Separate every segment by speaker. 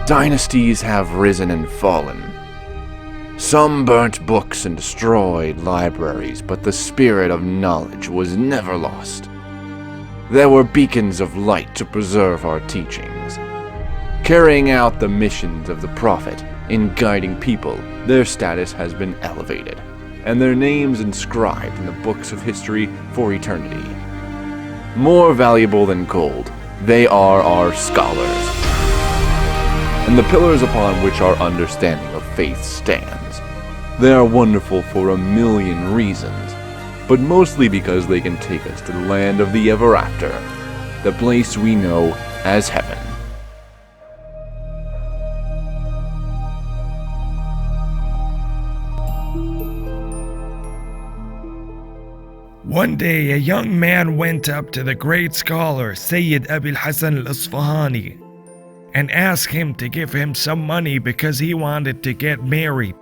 Speaker 1: Dynasties have risen and fallen. Some burnt books and destroyed libraries, but the spirit of knowledge was never lost. There were beacons of light to preserve our teachings. Carrying out the missions of the Prophet in guiding people, their status has been elevated, and their names inscribed in the books of history for eternity. More valuable than gold, they are our scholars, and the pillars upon which our understanding of faith stands. They are wonderful for a million reasons, but mostly because they can take us to the land of the ever after, the place we know as heaven.
Speaker 2: One day, a young man went up to the great scholar Sayed Abdul Hassan Isfahani and asked him to give him some money because he wanted to get married.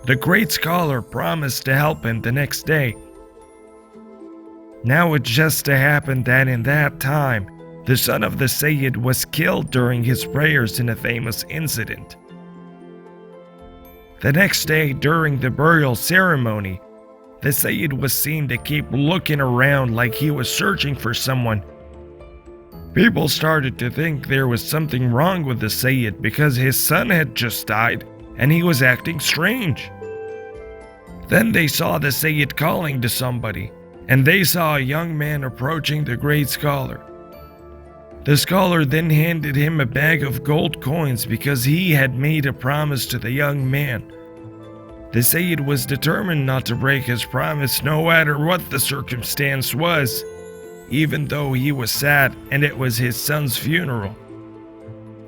Speaker 2: The great scholar promised to help him the next day. Now it just so happened that in that time, the son of the Sayyid was killed during his prayers in a famous incident. The next day, during the burial ceremony, the Sayyid was seen to keep looking around like he was searching for someone. People started to think there was something wrong with the Sayyid because his son had just died and he was acting strange. Then they saw the Sayyid calling to somebody, and they saw a young man approaching the great scholar. The scholar then handed him a bag of gold coins because he had made a promise to the young man. The Sayyid was determined not to break his promise no matter what the circumstance was, even though he was sad and it was his son's funeral.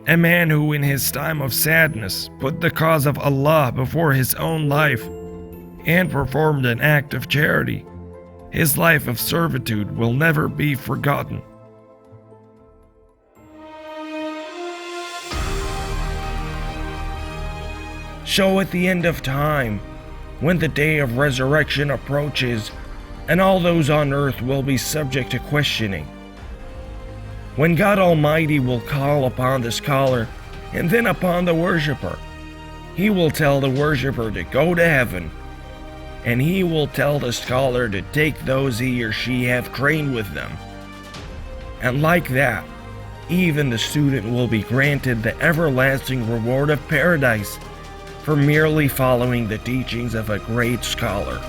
Speaker 2: A man who in his time of sadness put the cause of Allah before his own life and performed an act of charity, his life of servitude will never be forgotten. So at the end of time, when the day of resurrection approaches, and all those on earth will be subject to questioning, when God Almighty will call upon the scholar and then upon the worshipper, He will tell the worshipper to go to heaven, and He will tell the scholar to take those he or she have trained with them. And like that, even the student will be granted the everlasting reward of paradise for merely following the teachings of a great scholar.